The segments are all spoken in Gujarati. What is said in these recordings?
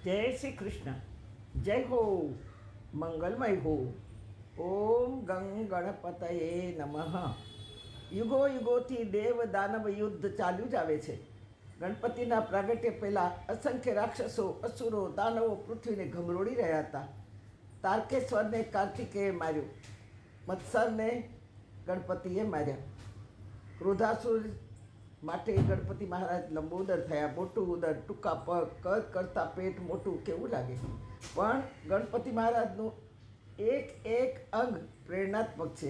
જય શ્રી કૃષ્ણ. જય હો, મંગલમય હો. ઓમ ગંગ ગણપતયે નમઃ. યુગો યુગોથી દેવ દાનવ યુદ્ધ ચાલ્યું જ આવે છે. ગણપતિના પ્રાગટ્ય પહેલાં અસંખ્ય રાક્ષસો, અસુરો, દાનવો પૃથ્વીને ઘમરોળી રહ્યા હતા. તારકેશ્વરને કાર્તિકેયે માર્યું, મત્સરને ગણપતિએ માર્યા. ક્રોધાસુર માટે ગણપતિ મહારાજ લંબોદર થયા. મોટું ઉદર, ટૂંકા પગ, કદ કરતાં પેટ મોટું, કેવું લાગે! પણ ગણપતિ મહારાજનું એક એક અંગ પ્રેરણાત્મક છે.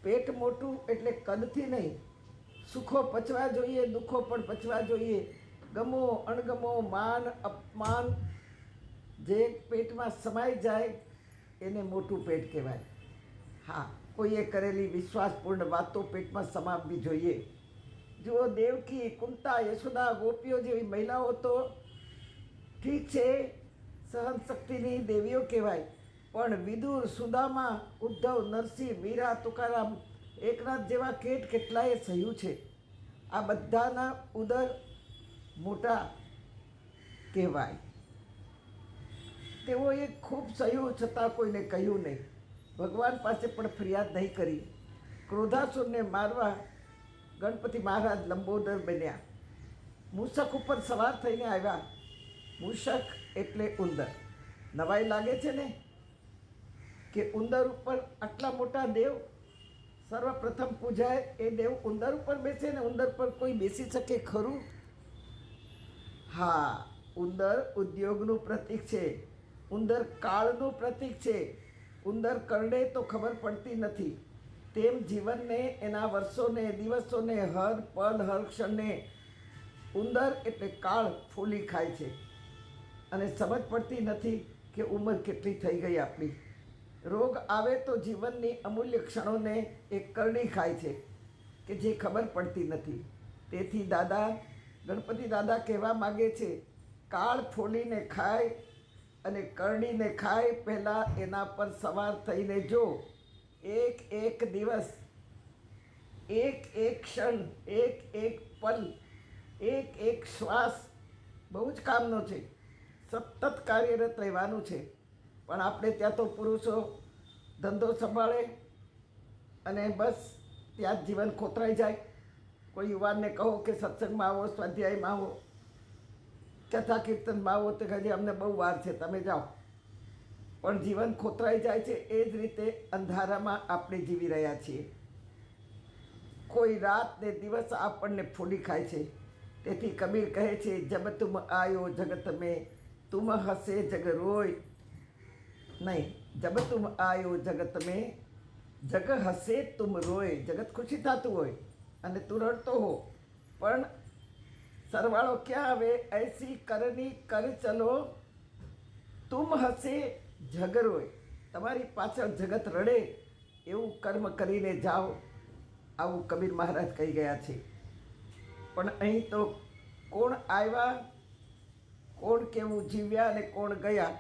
પેટ મોટું એટલે કદથી નહીં, સુખો પચવા જોઈએ, દુઃખો પણ પચવા જોઈએ. ગમો અણગમો, માન અપમાન જે પેટમાં સમાઈ જાય એને મોટું પેટ કહેવાય. હા, કોઈએ કરેલી વિશ્વાસપૂર્ણ વાતો પેટમાં સમાવવી જોઈએ. જુઓ, દેવકી, કુંતા, યશોદા, ગોપીઓ જેવી મહિલાઓ તો ઠીક છે, સહનશક્તિની દેવીઓ કહેવાય, પણ વિદુર, સુદામા, ઉદ્ધવ, નરસિંહ, મીરા, તુકારામ, એકનાથ જેવા કેટલાએ સહ્યું છે. આ બધાના ઉદર મોટા કહેવાય. તેઓએ ખૂબ સહ્યું, છતાં કોઈને કહ્યું નહીં. ભગવાન પાસે પણ ફરિયાદ નહીં કરી. ક્રોધાસુરને મારવા ગણપતિ મહારાજ લંબોદર બન્યા. મૂષક ઉપર સવાર થઈને આવ્યા. મૂષક એટલે ઉંદર. નવાઈ લાગે છે ને કે ઉંદર ઉપર આટલા મોટા દેવ સર્વપ્રથમ પૂજાય એ દેવ ઉંદર ઉપર બેસે ને ઉંદર પર કોઈ બેસી શકે ખરું? હા, ઉંદર ઉદ્યોગનું પ્રતીક છે. ઉંદર કાળનું પ્રતીક છે. ઉંદર કરડે તો ખબર પડતી નથી, તેમ જીવનને, એના વર્ષોને, દિવસોને, હર પલ હર ક્ષણને ઉંદર એટલે કાળ ફૂલી ખાય છે. અને સમજ પડતી નથી કે ઉંમર કેટલી થઈ ગઈ આપણી. રોગ આવે તો જીવનની અમૂલ્ય ક્ષણોને એ કરડી ખાય છે કે જે ખબર પડતી નથી. તેથી દાદા, ગણપતિ દાદા કહેવા માગે છે, કાળ ફોલીને ખાય અને કરડીને ખાય, પહેલાં એના પર સવાર થઈને જો. એક એક દિવસ, એક એક ક્ષણ, એક એક પલ, એક એક શ્વાસ બહુ જ કામનો છે. સતત કાર્યરત રહેવાનું છે. પણ આપણે ત્યાં તો પુરુષો ધંધો સંભાળે અને બસ ત્યાં જ જીવન ખોતરાઈ જાય. કોઈ યુવાનને કહો કે સત્સંગમાં આવો, સ્વાધ્યાયમાં આવો, કથા કીર્તનમાં આવો, તો હજી અમને બહુ વાર છે, તમે જાઓ. પણ જીવન ખોતરાઈ જાય છે. એ જ રીતે અંધારામાં આપણે જીવી રહ્યા છીએ. કોઈ રાત ને દિવસ આપણને ફોડી ખાય છે. તેથી કબીર કહે છે, જબ તુમ આયો જગત મેં, તુમ હસે જગ રોય. નહીં, જબ તુમ આયો જગત મેં, જગ હસે તુમ રોય. જગત ખુશી થતું હોય અને તું રડતો હો, પણ સરવાળો ક્યાં આવે? એસી કરની કર ચલો, તુમ હસે જગ રોય. તમારી પાછળ જગત રડે એવું કર્મ કરીને જાઓ, આવું કબીર મહારાજ કહી ગયા છે. પણ અહીં તો કોણ આવ્યા, કોણ કેવું જીવ્યા અને કોણ ગયા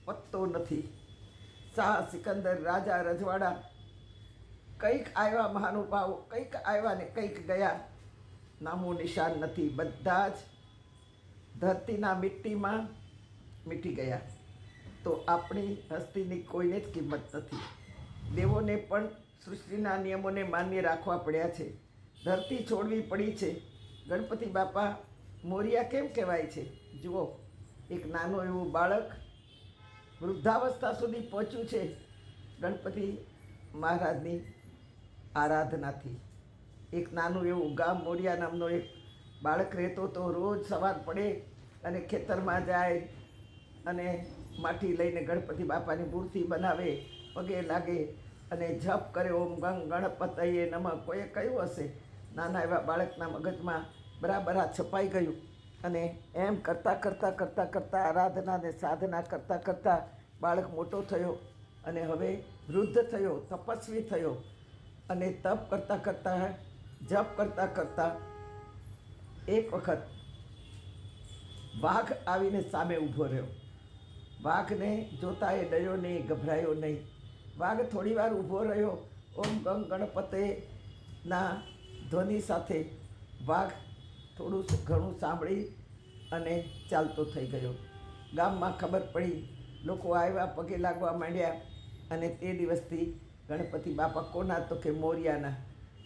પત્તો નથી. શાહ સિકંદર, રાજા રજવાડા, કંઈક આવ્યા મહાનુભાવો, કંઈક આવ્યા ને કંઈક ગયા, નામું નિશાન નથી. બધા જ ધરતીના મિટ્ટીમાં મીટી ગયા. તો આપણી હસ્તીની કોઈને જ કિંમત નથી. દેવોને પણ સૃષ્ટિના નિયમોને માન્ય રાખવા પડ્યા છે. ધરતી છોડવી પડી છે. ગણપતિ બાપા મોરિયા કેમ કહેવાય છે? જુઓ, એક નાનું એવું બાળક વૃદ્ધાવસ્થા સુધી પહોંચ્યું છે ગણપતિ મહારાજની આરાધનાથી. એક નાનું એવું ગામ મોરિયા નામનો એક બાળક રહેતો તો રોજ સવાર પડે અને ખેતરમાં જાય અને માટી લઈને ગણપતિ બાપાની મૂર્તિ બનાવે, પગે લાગે અને જપ કરે, ઓમ ગંગ ગણપતયે નમઃ. કોઈએ કહ્યું હશે, નાના એવા બાળકના મગજમાં બરાબર આ છપાઈ ગયું. અને એમ કરતાં કરતાં કરતાં કરતાં આરાધના અને સાધના કરતાં કરતાં બાળક મોટો થયો અને હવે વૃદ્ધ થયો, તપસ્વી થયો. અને તપ કરતાં કરતાં, જપ કરતાં કરતાં એક વખત વાઘ આવીને સામે ઊભો રહ્યો. વાઘને જોતા એ ડર્યો નહીં, ગભરાયો નહીં. વાઘ થોડી વાર ઊભો રહ્યો. ઓમ ગંગ ગણપતેના ધ્વનિ સાથે વાઘ થોડું ઘણું સાંભળી અને ચાલતો થઈ ગયો. ગામમાં ખબર પડી, લોકો આવ્યા, પગે લાગવા માંડ્યા. અને તે દિવસથી ગણપતિ બાપા કોના? તો કે મોરિયાના.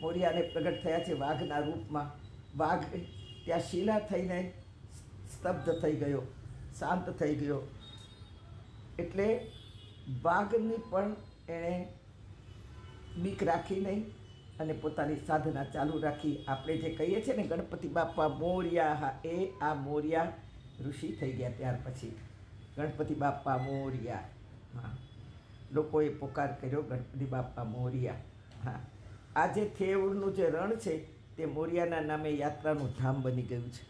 મોરિયાને પ્રગટ થયા છે વાઘના રૂપમાં. વાઘ ત્યાં શિલા થઈને સ્તબ્ધ થઈ ગયો, શાંત થઈ ગયો. એટલે વાઘની પણ એણે બીક રાખી નહીં અને પોતાની સાધના ચાલુ રાખી. આપણે જે કહીએ છીએ ને ગણપતિ બાપા મોરિયા, હા, એ આ મોરિયા ઋષિ થઈ ગયા. ત્યાર પછી ગણપતિ બાપા મોરિયા. હા, લોકોએ પોકાર કર્યો ગણપતિ બાપા મોરિયા. હા, આજે થેઉરનું જે રણ છે તે મોરિયાના નામે યાત્રાનું ધામ બની ગયું છે.